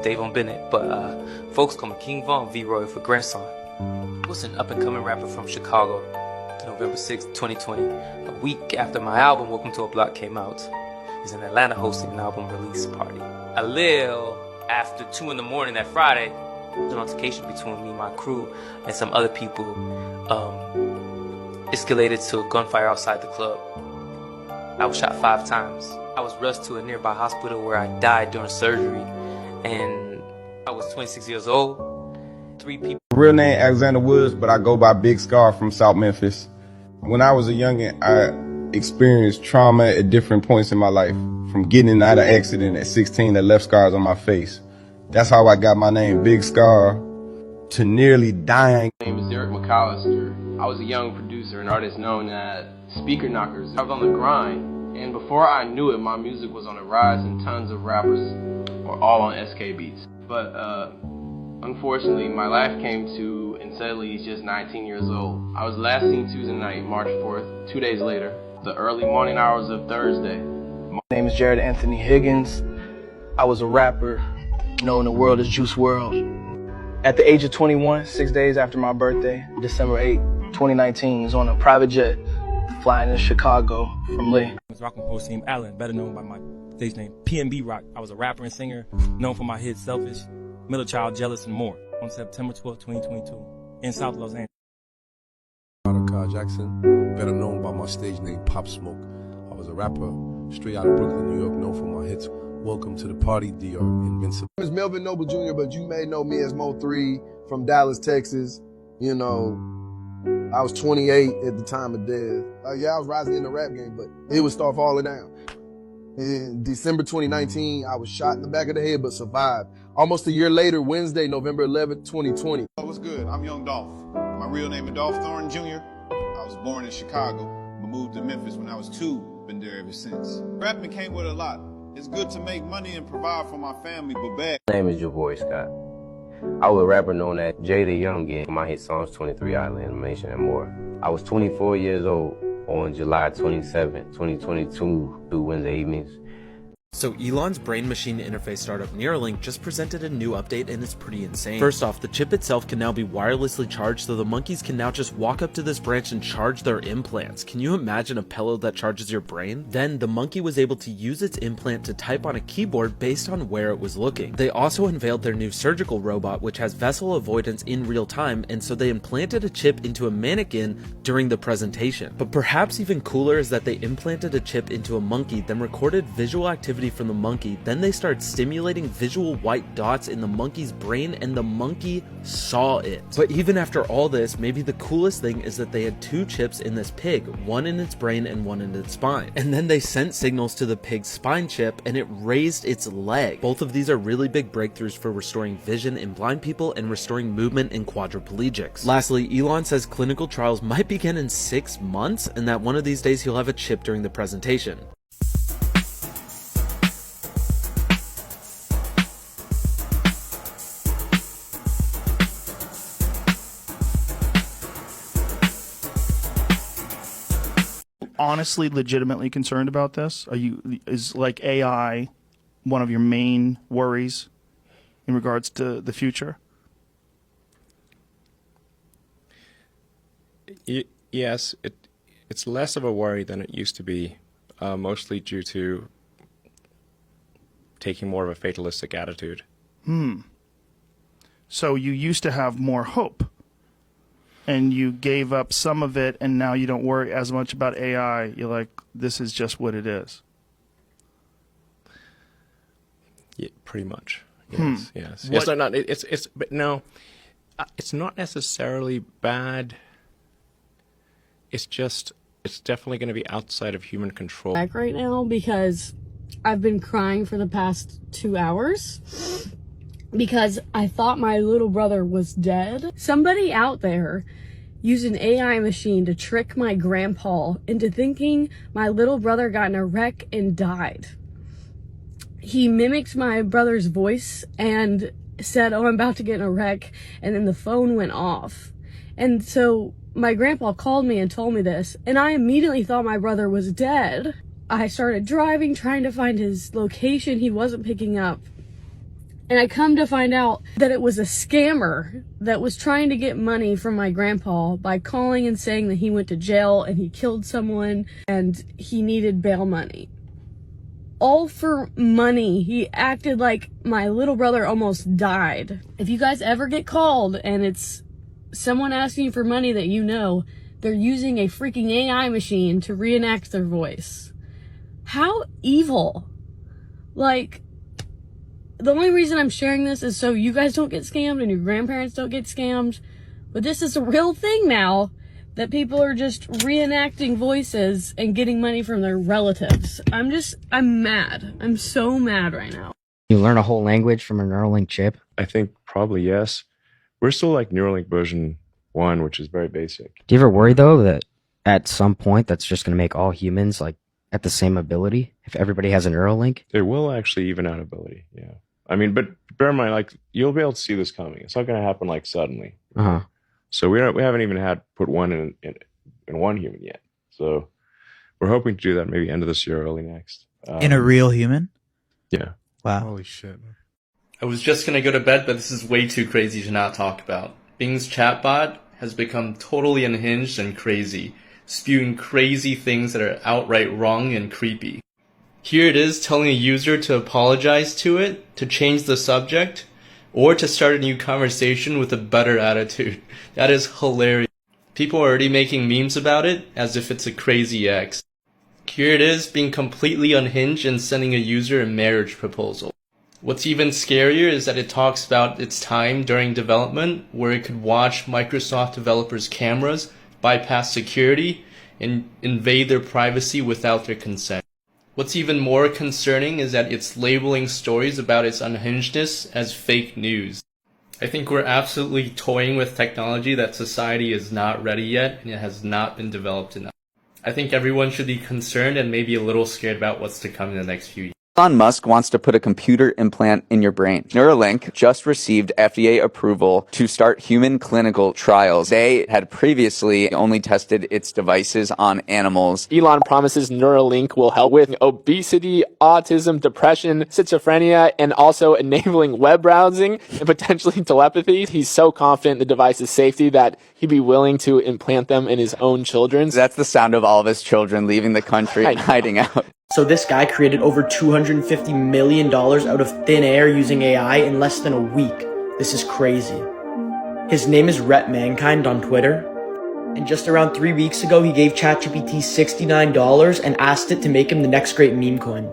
Davon Bennett, but folks call me King Von V-Roy for grandson. Was an up-and-coming rapper from Chicago, November 6, 2020. A week after my album, Welcome to a Block, came out. He's in Atlanta hosting an album release party. A little after 2 in the morning that Friday, an altercation between me and my crew and some other people escalated to a gunfire outside the club. I was shot 5 times. I was rushed to a nearby hospital where I died during surgery, and I was 26 years old. 3 people. Real name Alexander Woods, but I go by Big Scar from South Memphis. When I was a youngin', I experienced trauma at different points in my life. From getting out of an accident at 16 that left scars on my face. That's how I got my name, Big Scar, to nearly dying. My name is Derek McAllister. I was a young producer and artist known as Speaker Knockers. I was on the grind, and before I knew it, my music was on the rise and tons of rappers were all on SK Beats. But unfortunately, my life came to Encedley just 19 years old. I was last seen Tuesday night, March 4th, 2 days later, the early morning hours of Thursday. My name is Jared Anthony Higgins. I was a rapper known the world as Juice WRLD. At the age of 21, 6 days after my birthday, December 8, 2019, I was on a private jet flying to Chicago from Lee. I was rocking with Hossein Allen, better known by my stage name, PNB Rock. I was a rapper and singer, known for my hits Selfish, Middle Child, Jealous, and more, on September 12, 2022, in South Los Angeles. Carl Jackson, better known by my stage name Pop Smoke. I was a rapper straight out of Brooklyn, New York, known for my hits Welcome to the Party, Dior, Invincible. It's Melvin Noble Jr., but you may know me as Mo3 from Dallas, Texas. You know, I was 28 at the time of death. Yeah, I was rising in the rap game, but it would start falling down. In December 2019, I was shot in the back of the head, but survived. Almost a year later, Wednesday, November 11th, 2020. What's good? I'm Young Dolph. My real name is Dolph Thorne Jr. I was born in Chicago, but moved to Memphis when I was 2. Been there ever since. Rapping came with a lot. It's good to make money and provide for my family, but bad. My name is Javoy Scott. I was a rapper known as Jay the Youngin. My hit songs 23 Island Animation and more. I was 24 years old on July 27, 2022 through Wednesday evenings. So Elon's brain machine interface startup Neuralink just presented a new update, and it's pretty insane. First off, the chip itself can now be wirelessly charged, so the monkeys can now just walk up to this branch and charge their implants. Can you imagine a pillow that charges your brain? Then the monkey was able to use its implant to type on a keyboard based on where it was looking. They also unveiled their new surgical robot, which has vessel avoidance in real time, and so they implanted a chip into a mannequin during the presentation. But perhaps even cooler is that they implanted a chip into a monkey, then recorded visual activity from the monkey. Then they started stimulating visual white dots in the monkey's brain, and the monkey saw it. But even after all this, maybe the coolest thing is that they had 2 chips in this pig, one in its brain and one in its spine. And then they sent signals to the pig's spine chip and it raised its leg. Both of these are really big breakthroughs for restoring vision in blind people and restoring movement in quadriplegics. Lastly, Elon says clinical trials might begin in 6 months, and that one of these days he'll have a chip during the presentation. Honestly, legitimately concerned about this? Is like AI one of your main worries in regards to the future? Yes, it's less of a worry than it used to be, mostly due to taking more of a fatalistic attitude. So you used to have more hope, and you gave up some of it, and now you don't worry as much about AI. You're like, this is just what it is. Yeah, pretty much. Yes, yes. Yes, but no, it's not necessarily bad. It's just, it's definitely going to be outside of human control. Back right now because I've been crying for the past 2 hours because I thought my little brother was dead. Somebody out there used an AI machine to trick my grandpa into thinking my little brother got in a wreck and died. He mimicked my brother's voice and said, "Oh, I'm about to get in a wreck," and then the phone went off. And so my grandpa called me and told me this, and I immediately thought my brother was dead. I started driving, trying to find his location. He wasn't picking up. And I come to find out that it was a scammer that was trying to get money from my grandpa by calling and saying that he went to jail and he killed someone and he needed bail money. All for money. He acted like my little brother almost died. If you guys ever get called and it's someone asking you for money that you know, they're using a freaking AI machine to reenact their voice. How evil. Like, the only reason I'm sharing this is so you guys don't get scammed and your grandparents don't get scammed. But this is a real thing now, that people are just reenacting voices and getting money from their relatives. I'm mad. I'm so mad right now. You learn a whole language from a Neuralink chip? I think probably yes. We're still like Neuralink version 1, which is very basic. Do you ever worry, though, that at some point that's just going to make all humans like at the same ability if everybody has a Neuralink? It will actually even out ability, yeah. I mean, but bear in mind, like, you'll be able to see this coming. It's not going to happen like suddenly. Uh-huh. So we haven't even put one in one human yet. So we're hoping to do that maybe end of this year, early next. In a real human? Yeah. Wow. Holy shit. I was just gonna go to bed, but this is way too crazy to not talk about. Bing's chatbot has become totally unhinged and crazy, spewing crazy things that are outright wrong and creepy. Here it is telling a user to apologize to it, to change the subject, or to start a new conversation with a better attitude. That is hilarious. People are already making memes about it as if it's a crazy ex. Here it is being completely unhinged and sending a user a marriage proposal. What's even scarier is that it talks about its time during development where it could watch Microsoft developers' cameras, bypass security, and invade their privacy without their consent. What's even more concerning is that it's labeling stories about its unhingedness as fake news. I think we're absolutely toying with technology that society is not ready yet and it has not been developed enough. I think everyone should be concerned and maybe a little scared about what's to come in the next few years. Elon Musk wants to put a computer implant in your brain. Neuralink just received FDA approval to start human clinical trials. They had previously only tested its devices on animals. Elon promises Neuralink will help with obesity, autism, depression, schizophrenia, and also enabling web browsing and potentially telepathy. He's so confident in the device's safety that he'd be willing to implant them in his own children. That's the sound of all of his children leaving the country and hiding out. So this guy created over $250 million out of thin air using AI in less than a week. This is crazy. His name is Rep Mankind on Twitter. And just around 3 weeks ago, he gave ChatGPT $69 and asked it to make him the next great meme coin.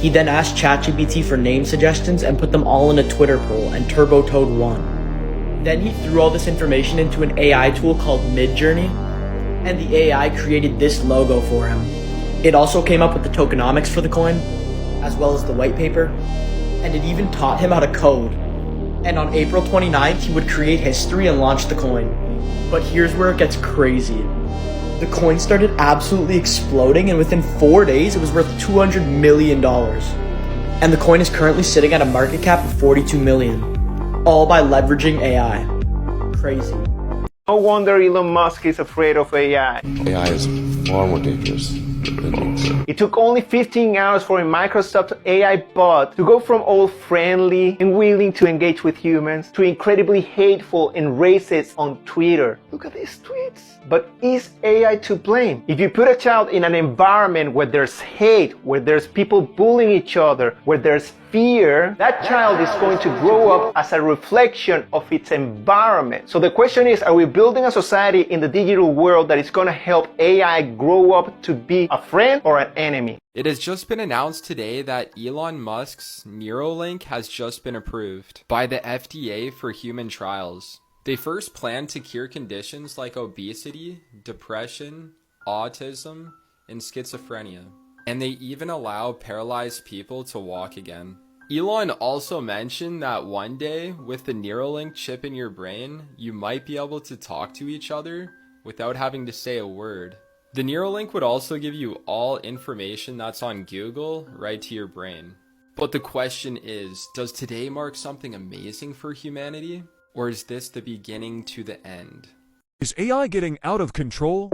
He then asked ChatGPT for name suggestions and put them all in a Twitter poll, and TurboToad won. Then he threw all this information into an AI tool called Midjourney, and the AI created this logo for him. It also came up with the tokenomics for the coin, as well as the white paper, and it even taught him how to code. And on April 29th, he would create history and launch the coin. But here's where it gets crazy. The coin started absolutely exploding, and within 4 days, it was worth $200 million. And the coin is currently sitting at a market cap of $42 million, all by leveraging AI. Crazy. No wonder Elon Musk is afraid of AI. AI is far more dangerous. It took only 15 hours for a Microsoft AI bot to go from all friendly and willing to engage with humans to incredibly hateful and racist on Twitter. Look at these tweets. But is AI to blame? If you put a child in an environment where there's hate, where there's people bullying each other, where there's fear, that child is going to grow up as a reflection of its environment. So the question is, are we building a society in the digital world that is going to help AI grow up to be a friend or an enemy? It has just been announced today that Elon Musk's Neuralink has just been approved by the FDA for human trials. They first planned to cure conditions like obesity, depression, autism, and schizophrenia. And they even allow paralyzed people to walk again. Elon also mentioned that one day, with the Neuralink chip in your brain, you might be able to talk to each other without having to say a word. The Neuralink would also give you all information that's on Google right to your brain. But the question is, does today mark something amazing for humanity? Or is this the beginning to the end? Is AI getting out of control?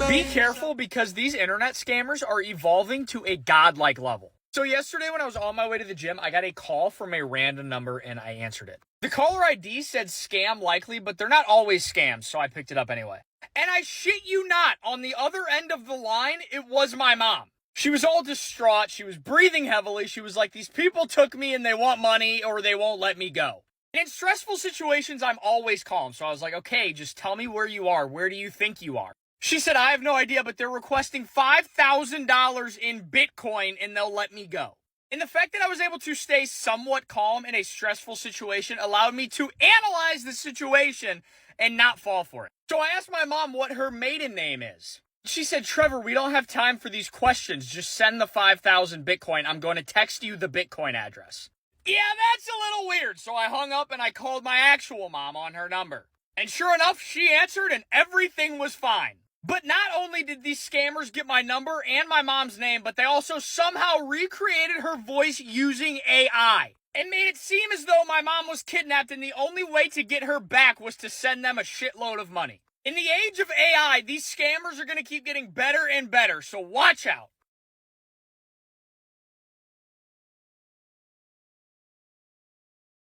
Be careful, because these internet scammers are evolving to a godlike level. So yesterday when I was on my way to the gym, I got a call from a random number and I answered it. The caller ID said scam likely, but they're not always scams, so I picked it up anyway. And I shit you not, on the other end of the line, it was my mom. She was all distraught. She was breathing heavily. She was like, these people took me and they want money or they won't let me go. And in stressful situations, I'm always calm. So I was like, okay, just tell me where you are. Where do you think you are? She said, I have no idea, but they're requesting $5,000 in Bitcoin and they'll let me go. And the fact that I was able to stay somewhat calm in a stressful situation allowed me to analyze the situation and not fall for it. So I asked my mom what her maiden name is. She said, Trevor, we don't have time for these questions. Just send the 5,000 Bitcoin. I'm going to text you the Bitcoin address. Yeah, that's a little weird. So I hung up and I called my actual mom on her number. And sure enough, she answered and everything was fine. But not only did these scammers get my number and my mom's name, but they also somehow recreated her voice using AI and made it seem as though my mom was kidnapped and the only way to get her back was to send them a shitload of money. In the age of AI, these scammers are going to keep getting better and better, so watch out.